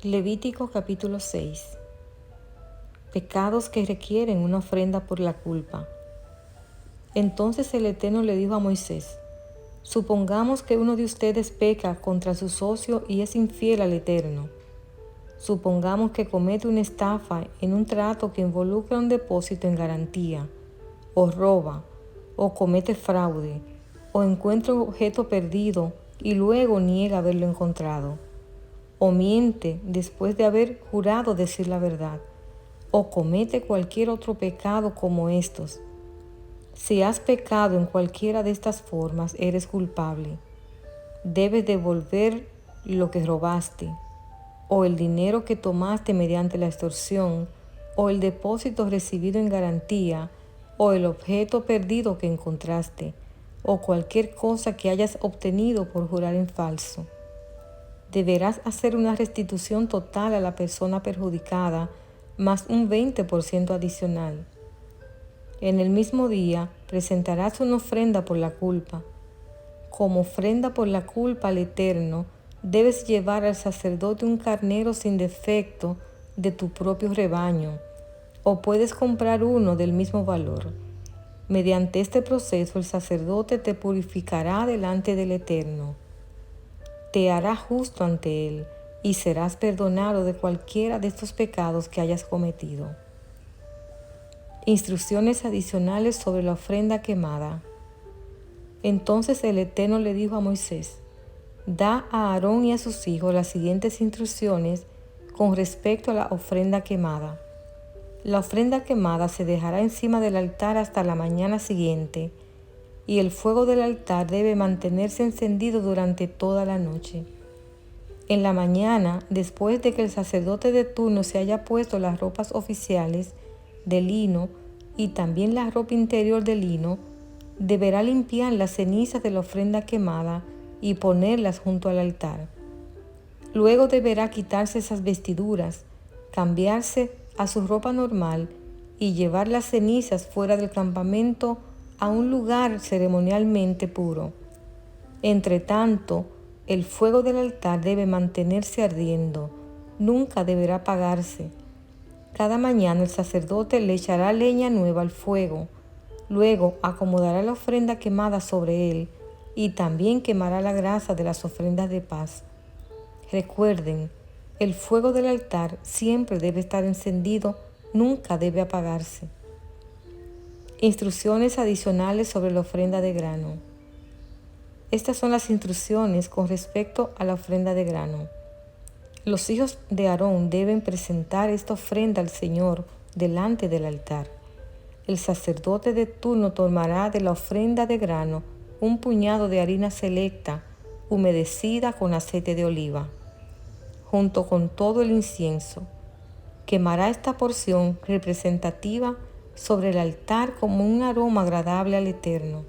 Levítico capítulo 6. Pecados que requieren una ofrenda por la culpa. Entonces el Eterno le dijo a Moisés: supongamos que uno de ustedes peca contra su socio y es infiel al Eterno. Supongamos que comete una estafa en un trato que involucra un depósito en garantía, o roba, o comete fraude, o encuentra un objeto perdido y luego niega haberlo encontrado, o miente después de haber jurado decir la verdad, o comete cualquier otro pecado como estos. Si has pecado en cualquiera de estas formas, eres culpable. Debes devolver lo que robaste, o el dinero que tomaste mediante la extorsión, o el depósito recibido en garantía, o el objeto perdido que encontraste, o cualquier cosa que hayas obtenido por jurar en falso. Deberás hacer una restitución total a la persona perjudicada, más un 20% adicional. En el mismo día presentarás una ofrenda por la culpa. Como ofrenda por la culpa al Eterno, debes llevar al sacerdote un carnero sin defecto de tu propio rebaño, o puedes comprar uno del mismo valor. Mediante este proceso el sacerdote te purificará delante del Eterno. Te hará justo ante Él y serás perdonado de cualquiera de estos pecados que hayas cometido. Instrucciones adicionales sobre la ofrenda quemada. Entonces el Eterno le dijo a Moisés: da a Aarón y a sus hijos las siguientes instrucciones con respecto a la ofrenda quemada. La ofrenda quemada se dejará encima del altar hasta la mañana siguiente, y el fuego del altar debe mantenerse encendido durante toda la noche. En la mañana, después de que el sacerdote de turno se haya puesto las ropas oficiales de lino y también la ropa interior de lino, deberá limpiar las cenizas de la ofrenda quemada y ponerlas junto al altar. Luego deberá quitarse esas vestiduras, cambiarse a su ropa normal y llevar las cenizas fuera del campamento a un lugar ceremonialmente puro. Entre tanto, el fuego del altar debe mantenerse ardiendo, nunca deberá apagarse. Cada mañana el sacerdote le echará leña nueva al fuego, luego acomodará la ofrenda quemada sobre él y también quemará la grasa de las ofrendas de paz. Recuerden, el fuego del altar siempre debe estar encendido, nunca debe apagarse. Instrucciones adicionales sobre la ofrenda de grano. Estas son las instrucciones con respecto a la ofrenda de grano. Los hijos de Aarón deben presentar esta ofrenda al Señor delante del altar. El sacerdote de turno tomará de la ofrenda de grano un puñado de harina selecta, humedecida con aceite de oliva, junto con todo el incienso. Quemará esta porción representativa sobre el altar como un aroma agradable al Eterno.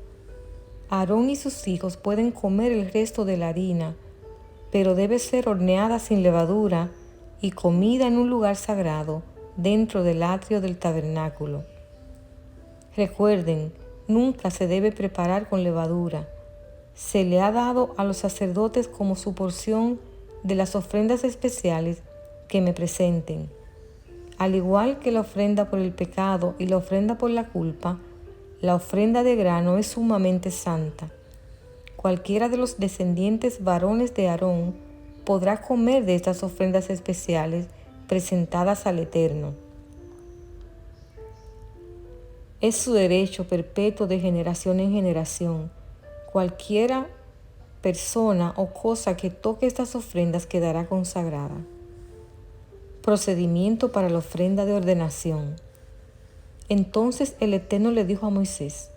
Aarón y sus hijos pueden comer el resto de la harina, pero debe ser horneada sin levadura y comida en un lugar sagrado dentro del atrio del tabernáculo. Recuerden, nunca se debe preparar con levadura. Se le ha dado a los sacerdotes como su porción de las ofrendas especiales que me presenten. Al igual que la ofrenda por el pecado y la ofrenda por la culpa, la ofrenda de grano es sumamente santa. Cualquiera de los descendientes varones de Aarón podrá comer de estas ofrendas especiales presentadas al Eterno. Es su derecho perpetuo de generación en generación. Cualquiera persona o cosa que toque estas ofrendas quedará consagrada. Procedimiento para la ofrenda de ordenación. Entonces el Eterno le dijo a Moisés: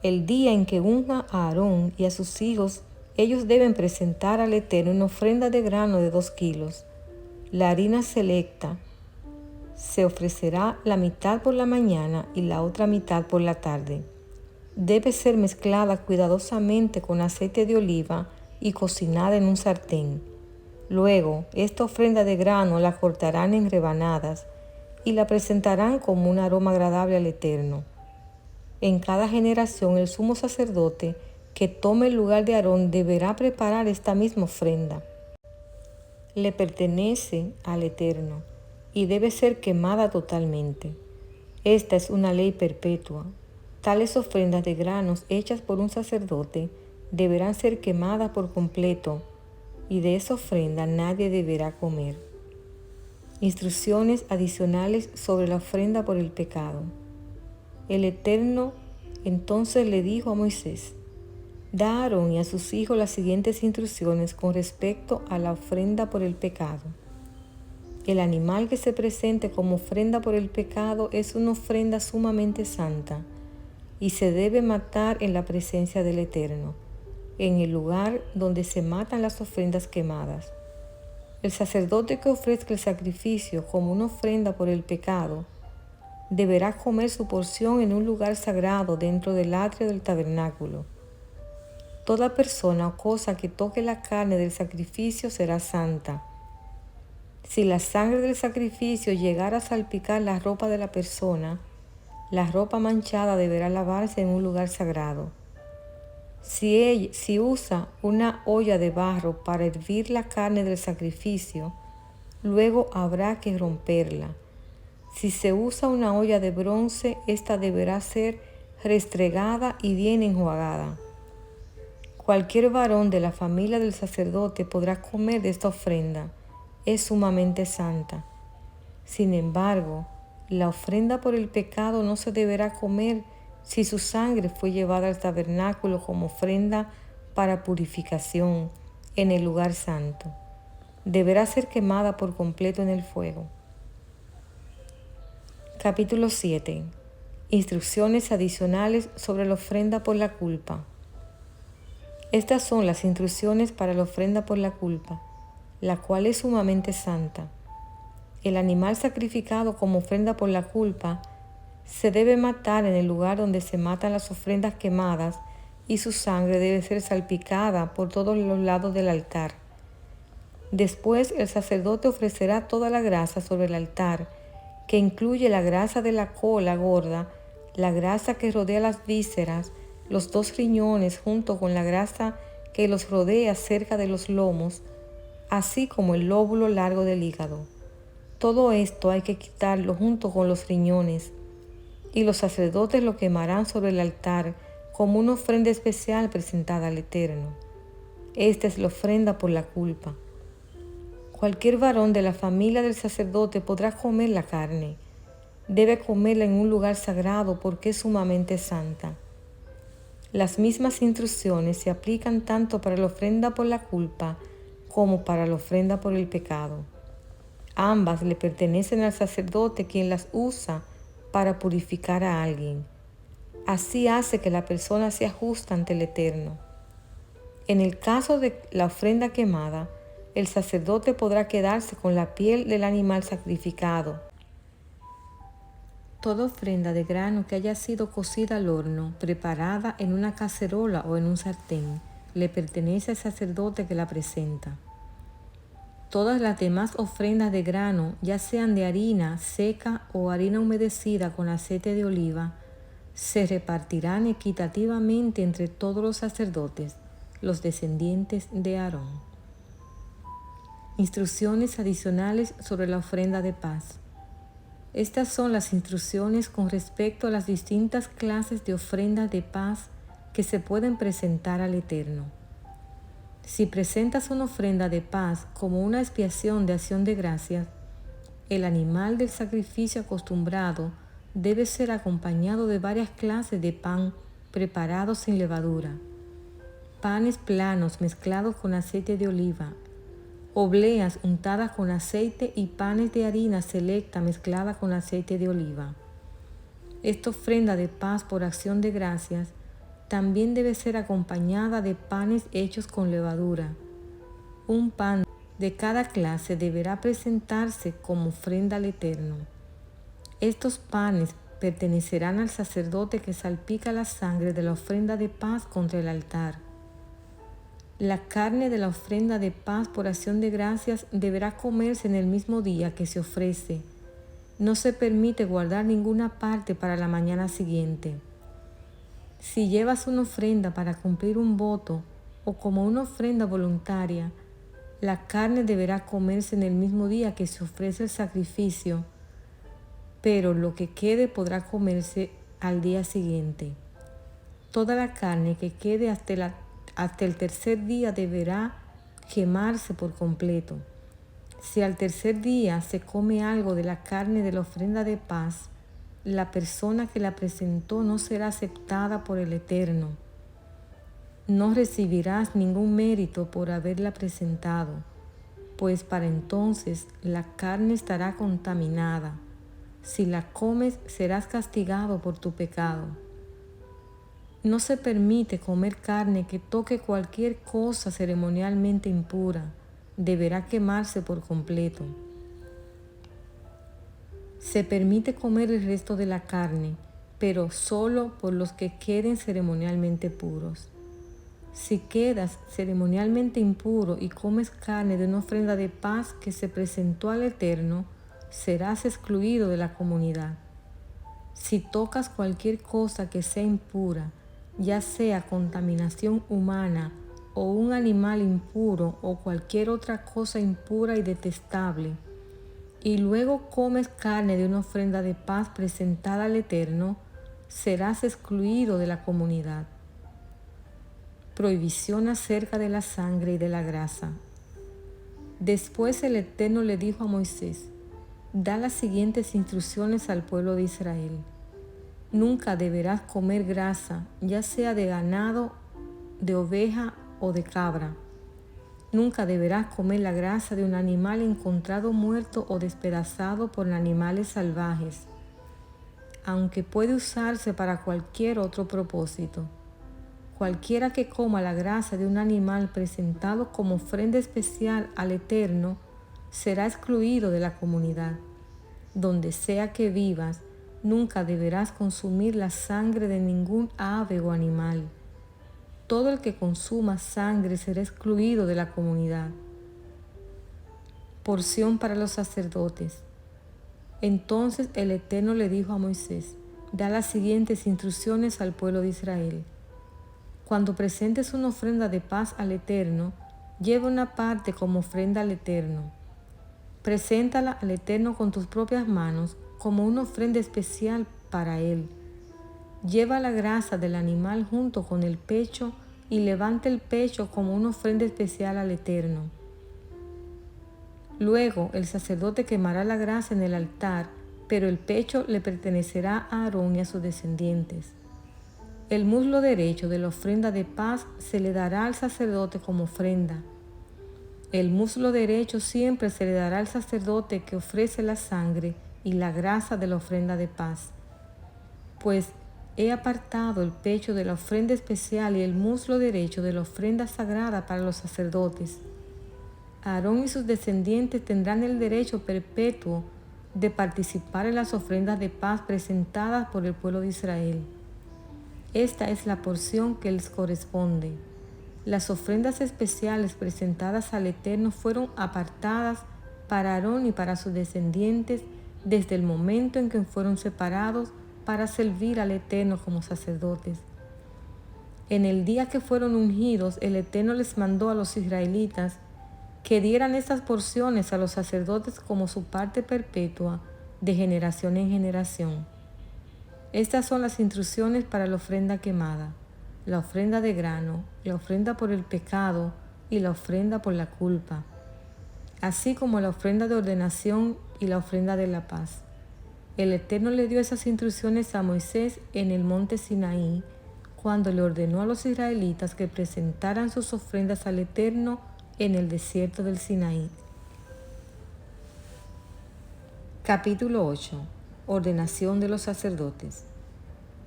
el día en que unja a Aarón y a sus hijos, ellos deben presentar al Eterno una ofrenda de grano de 2 kilos. La harina selecta se ofrecerá la mitad por la mañana y la otra mitad por la tarde. Debe ser mezclada cuidadosamente con aceite de oliva y cocinada en un sartén. Luego, esta ofrenda de grano la cortarán en rebanadas y la presentarán como un aroma agradable al Eterno. En cada generación el sumo sacerdote que tome el lugar de Aarón deberá preparar esta misma ofrenda. le pertenece al Eterno y debe ser quemada totalmente. Esta es una ley perpetua. Tales ofrendas de granos hechas por un sacerdote deberán ser quemadas por completo, y de esa ofrenda nadie deberá comer. Instrucciones adicionales sobre la ofrenda por el pecado. El Eterno entonces le dijo a Moisés: da a Aarón y a sus hijos las siguientes instrucciones con respecto a la ofrenda por el pecado. El animal que se presente como ofrenda por el pecado es una ofrenda sumamente santa y se debe matar en la presencia del Eterno, en el lugar donde se matan las ofrendas quemadas. El sacerdote que ofrezca el sacrificio como una ofrenda por el pecado deberá comer su porción en un lugar sagrado dentro del atrio del tabernáculo. Toda persona o cosa que toque la carne del sacrificio será santa. Si la sangre del sacrificio llegara a salpicar la ropa de la persona, la ropa manchada deberá lavarse en un lugar sagrado. Si usa una olla de barro para hervir la carne del sacrificio, luego habrá que romperla. Si se usa una olla de bronce, esta deberá ser restregada y bien enjuagada. Cualquier varón de la familia del sacerdote podrá comer de esta ofrenda. Es sumamente santa. Sin embargo, la ofrenda por el pecado no se deberá comer si su sangre fue llevada al tabernáculo como ofrenda para purificación en el lugar santo. Deberá ser quemada por completo en el fuego. Capítulo 7. Instrucciones adicionales sobre la ofrenda por la culpa. Estas son las instrucciones para la ofrenda por la culpa, la cual es sumamente santa. El animal sacrificado como ofrenda por la culpa se debe matar en el lugar donde se matan las ofrendas quemadas y su sangre debe ser salpicada por todos los lados del altar. Después el sacerdote ofrecerá toda la grasa sobre el altar, que incluye la grasa de la cola gorda, la grasa que rodea las vísceras, los 2 riñones junto con la grasa que los rodea cerca de los lomos, así como el lóbulo largo del hígado. Todo esto hay que quitarlo junto con los riñones, y los sacerdotes lo quemarán sobre el altar como una ofrenda especial presentada al Eterno. Esta es la ofrenda por la culpa. Cualquier varón de la familia del sacerdote podrá comer la carne. Debe comerla en un lugar sagrado porque es sumamente santa. Las mismas instrucciones se aplican tanto para la ofrenda por la culpa como para la ofrenda por el pecado. Ambas le pertenecen al sacerdote, quien las usa para purificar a alguien. Así hace que la persona sea justa ante el Eterno. En el caso de la ofrenda quemada, el sacerdote podrá quedarse con la piel del animal sacrificado. Toda ofrenda de grano que haya sido cocida al horno, preparada en una cacerola o en un sartén, le pertenece al sacerdote que la presenta. Todas las demás ofrendas de grano, ya sean de harina seca o harina humedecida con aceite de oliva, se repartirán equitativamente entre todos los sacerdotes, los descendientes de Aarón. Instrucciones adicionales sobre la ofrenda de paz. Estas son las instrucciones con respecto a las distintas clases de ofrendas de paz que se pueden presentar al Eterno. Si presentas una ofrenda de paz como una expiación de acción de gracias, el animal del sacrificio acostumbrado debe ser acompañado de varias clases de pan preparados sin levadura, panes planos mezclados con aceite de oliva, obleas untadas con aceite y panes de harina selecta mezclada con aceite de oliva. Esta ofrenda de paz por acción de gracias también debe ser acompañada de panes hechos con levadura. Un pan de cada clase deberá presentarse como ofrenda al Eterno. Estos panes pertenecerán al sacerdote que salpica la sangre de la ofrenda de paz contra el altar. La carne de la ofrenda de paz por acción de gracias deberá comerse en el mismo día que se ofrece. No se permite guardar ninguna parte para la mañana siguiente. Si llevas una ofrenda para cumplir un voto o como una ofrenda voluntaria, La carne deberá comerse en el mismo día que se ofrece el sacrificio, pero lo que quede podrá comerse al día siguiente. Toda la carne que quede hasta el tercer día deberá quemarse por completo. Si al tercer día se come algo de la carne de la ofrenda de paz, la persona que la presentó no será aceptada por el Eterno. No recibirás ningún mérito por haberla presentado, pues para entonces la carne estará contaminada. Si la comes, serás castigado por tu pecado. No se permite comer carne que toque cualquier cosa ceremonialmente impura. Deberá quemarse por completo. Se permite comer el resto de la carne, pero solo por los que queden ceremonialmente puros. Si quedas ceremonialmente impuro y comes carne de una ofrenda de paz que se presentó al Eterno, serás excluido de la comunidad. Si tocas cualquier cosa que sea impura, ya sea contaminación humana o un animal impuro o cualquier otra cosa impura y detestable, y luego comes carne de una ofrenda de paz presentada al Eterno, serás excluido de la comunidad. Prohibición acerca de la sangre y de la grasa. Después el Eterno le dijo a Moisés: da las siguientes instrucciones al pueblo de Israel. Nunca deberás comer grasa, ya sea de ganado, de oveja o de cabra. Nunca deberás comer la grasa de un animal encontrado muerto o despedazado por animales salvajes, aunque puede usarse para cualquier otro propósito. Cualquiera que coma la grasa de un animal presentado como ofrenda especial al Eterno será excluido de la comunidad. Donde sea que vivas, nunca deberás consumir la sangre de ningún ave o animal. Todo el que consuma sangre será excluido de la comunidad. Porción para los sacerdotes. Entonces el Eterno le dijo a Moisés: da las siguientes instrucciones al pueblo de Israel. Cuando presentes una ofrenda de paz al Eterno, lleva una parte como ofrenda al Eterno. Preséntala al Eterno con tus propias manos como una ofrenda especial para Él. Lleva la grasa del animal junto con el pecho y levanta el pecho como una ofrenda especial al Eterno. Luego el sacerdote quemará la grasa en el altar, pero el pecho le pertenecerá a Aarón y a sus descendientes. El muslo derecho de la ofrenda de paz se le dará al sacerdote como ofrenda. El muslo derecho siempre se le dará al sacerdote que ofrece la sangre y la grasa de la ofrenda de paz. Pues he apartado el pecho de la ofrenda especial y el muslo derecho de la ofrenda sagrada para los sacerdotes. Aarón y sus descendientes tendrán el derecho perpetuo de participar en las ofrendas de paz presentadas por el pueblo de Israel. Esta es la porción que les corresponde. Las ofrendas especiales presentadas al Eterno fueron apartadas para Aarón y para sus descendientes desde el momento en que fueron separados para servir al Eterno como sacerdotes. En el día que fueron ungidos, el Eterno les mandó a los israelitas que dieran estas porciones a los sacerdotes como su parte perpetua de generación en generación. Estas son las instrucciones para la ofrenda quemada, la ofrenda de grano, la ofrenda por el pecado y la ofrenda por la culpa, así como la ofrenda de ordenación y la ofrenda de la paz. El Eterno le dio esas instrucciones a Moisés en el monte Sinaí, cuando le ordenó a los israelitas que presentaran sus ofrendas al Eterno en el desierto del Sinaí. Capítulo 8. Ordenación de los sacerdotes.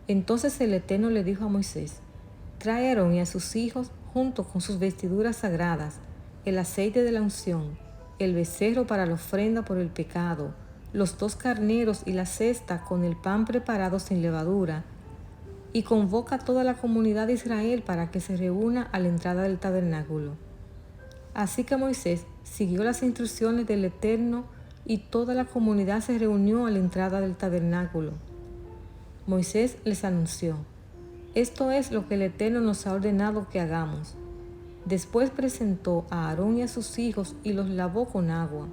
Entonces el Eterno le dijo a Moisés: trae a Aarón y a sus hijos junto con sus vestiduras sagradas, el aceite de la unción, el becerro para la ofrenda por el pecado, los 2 carneros y la cesta con el pan preparado sin levadura, y convoca a toda la comunidad de Israel para que se reúna a la entrada del tabernáculo. Así que Moisés siguió las instrucciones del Eterno y toda la comunidad se reunió a la entrada del tabernáculo. Moisés les anunció: esto es lo que el Eterno nos ha ordenado que hagamos. Después presentó a Aarón y a sus hijos y los lavó con agua.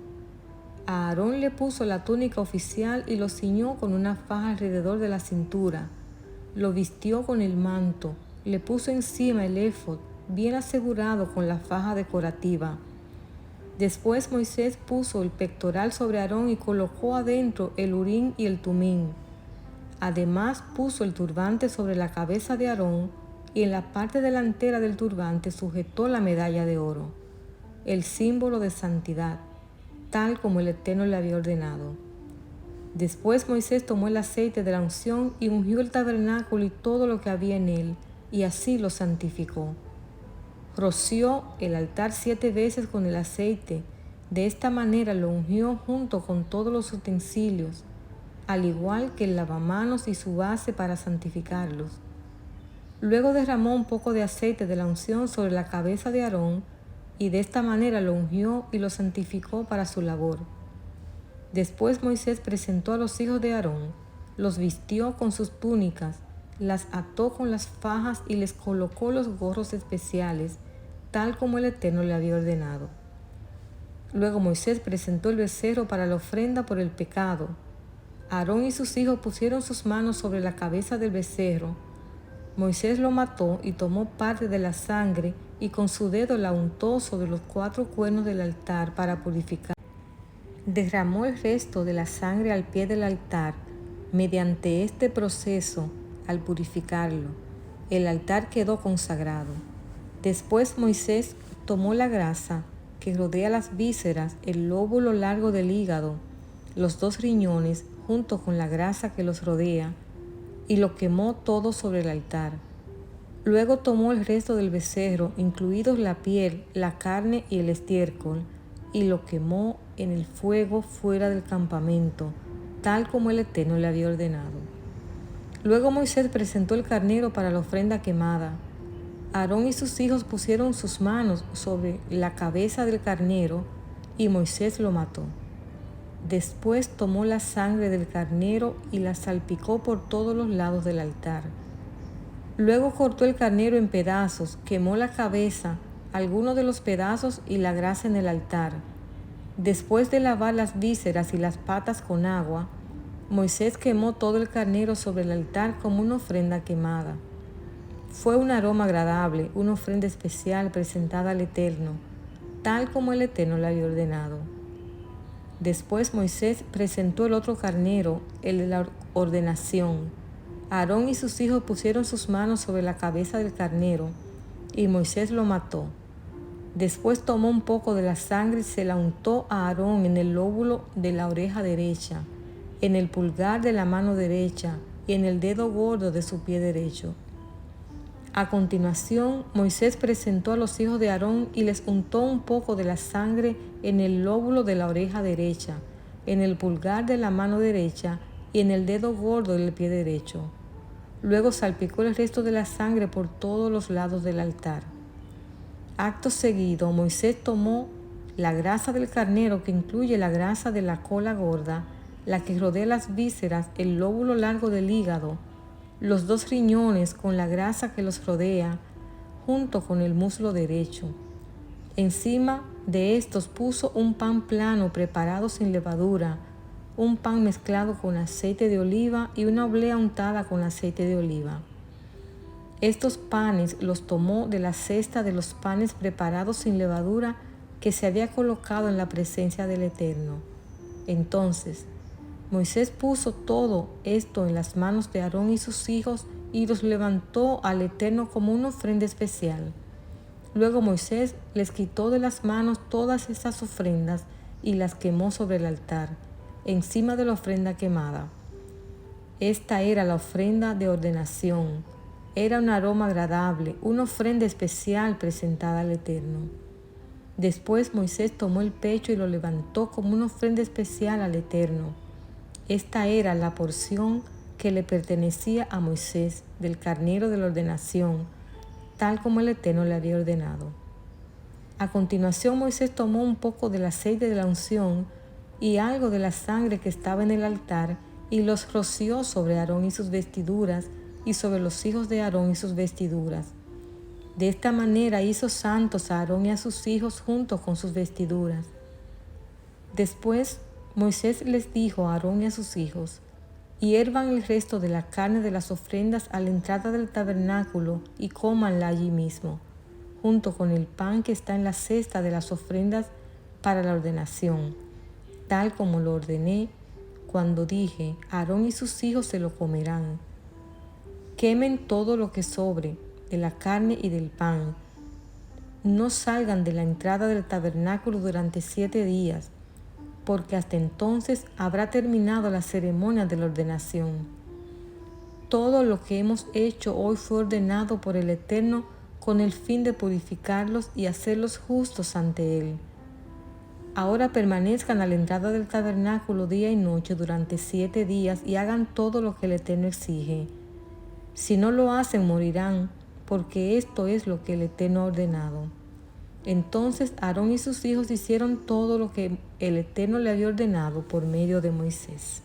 A Aarón le puso la túnica oficial y lo ciñó con una faja alrededor de la cintura. Lo vistió con el manto, le puso encima el éfod, bien asegurado con la faja decorativa. Después Moisés puso el pectoral sobre Aarón y colocó adentro el urín y el tumín. Además puso el turbante sobre la cabeza de Aarón y en la parte delantera del turbante sujetó la medalla de oro, el símbolo de santidad, tal como el Eterno le había ordenado. Después Moisés tomó el aceite de la unción y ungió el tabernáculo y todo lo que había en él, y así lo santificó. Roció el altar 7 veces con el aceite. De esta manera lo ungió junto con todos los utensilios, al igual que el lavamanos y su base para santificarlos. Luego derramó un poco de aceite de la unción sobre la cabeza de Aarón, y de esta manera lo ungió y lo santificó para su labor. Después Moisés presentó a los hijos de Aarón, los vistió con sus túnicas, las ató con las fajas y les colocó los gorros especiales, tal como el Eterno le había ordenado. Luego Moisés presentó el becerro para la ofrenda por el pecado. Aarón y sus hijos pusieron sus manos sobre la cabeza del becerro. Moisés lo mató y tomó parte de la sangre y con su dedo la untó sobre los 4 cuernos del altar para purificar. Derramó el resto de la sangre al pie del altar. Mediante este proceso, al purificarlo, el altar quedó consagrado. Después Moisés tomó la grasa que rodea las vísceras, el lóbulo largo del hígado, los 2 riñones, junto con la grasa que los rodea, y lo quemó todo sobre el altar. Luego tomó el resto del becerro, incluidos la piel, la carne y el estiércol, y lo quemó en el fuego fuera del campamento, tal como el Eterno le había ordenado. Luego Moisés presentó el carnero para la ofrenda quemada. Aarón y sus hijos pusieron sus manos sobre la cabeza del carnero, y Moisés lo mató. Después tomó la sangre del carnero y la salpicó por todos los lados del altar. Luego cortó el carnero en pedazos, quemó la cabeza, algunos de los pedazos y la grasa en el altar. Después de lavar las vísceras y las patas con agua, Moisés quemó todo el carnero sobre el altar como una ofrenda quemada. Fue un aroma agradable, una ofrenda especial presentada al Eterno, tal como el Eterno le había ordenado. Después Moisés presentó el otro carnero, el de la ordenación. Aarón y sus hijos pusieron sus manos sobre la cabeza del carnero, y Moisés lo mató. Después tomó un poco de la sangre y se la untó a Aarón en el lóbulo de la oreja derecha, en el pulgar de la mano derecha y en el dedo gordo de su pie derecho. A continuación, Moisés presentó a los hijos de Aarón y les untó un poco de la sangre en el lóbulo de la oreja derecha, en el pulgar de la mano derecha y en el dedo gordo del pie derecho. Luego salpicó el resto de la sangre por todos los lados del altar. Acto seguido, Moisés tomó la grasa del carnero, que incluye la grasa de la cola gorda, la que rodea las vísceras, el lóbulo largo del hígado, los 2 riñones con la grasa que los rodea, junto con el muslo derecho. Encima de estos puso un pan plano preparado sin levadura, un pan mezclado con aceite de oliva y una oblea untada con aceite de oliva. Estos panes los tomó de la cesta de los panes preparados sin levadura que se había colocado en la presencia del Eterno. Entonces Moisés puso todo esto en las manos de Aarón y sus hijos y los levantó al Eterno como una ofrenda especial. Luego Moisés les quitó de las manos todas esas ofrendas y las quemó sobre el altar, encima de la ofrenda quemada. Esta era la ofrenda de ordenación. Era un aroma agradable, una ofrenda especial presentada al Eterno. Después Moisés tomó el pecho y lo levantó como una ofrenda especial al Eterno. Esta era la porción que le pertenecía a Moisés del carnero de la ordenación, tal como el Eterno le había ordenado. A continuación Moisés tomó un poco del aceite de la unción y algo de la sangre que estaba en el altar y los roció sobre Aarón y sus vestiduras y sobre los hijos de Aarón y sus vestiduras. De esta manera hizo santos a Aarón y a sus hijos junto con sus vestiduras. Después Moisés les dijo a Aarón y a sus hijos: hiervan el resto de la carne de las ofrendas a la entrada del tabernáculo y cómanla allí mismo, junto con el pan que está en la cesta de las ofrendas para la ordenación, tal como lo ordené cuando dije: Aarón y sus hijos se lo comerán. Quemen todo lo que sobre de la carne y del pan. No salgan de la entrada del tabernáculo durante 7 días, porque hasta entonces habrá terminado la ceremonia de la ordenación. Todo lo que hemos hecho hoy fue ordenado por el Eterno con el fin de purificarlos y hacerlos justos ante Él. Ahora permanezcan a la entrada del tabernáculo día y noche durante 7 días y hagan todo lo que el Eterno exige. Si no lo hacen, morirán, porque esto es lo que el Eterno ha ordenado. Entonces Aarón y sus hijos hicieron todo lo que el Eterno le había ordenado por medio de Moisés.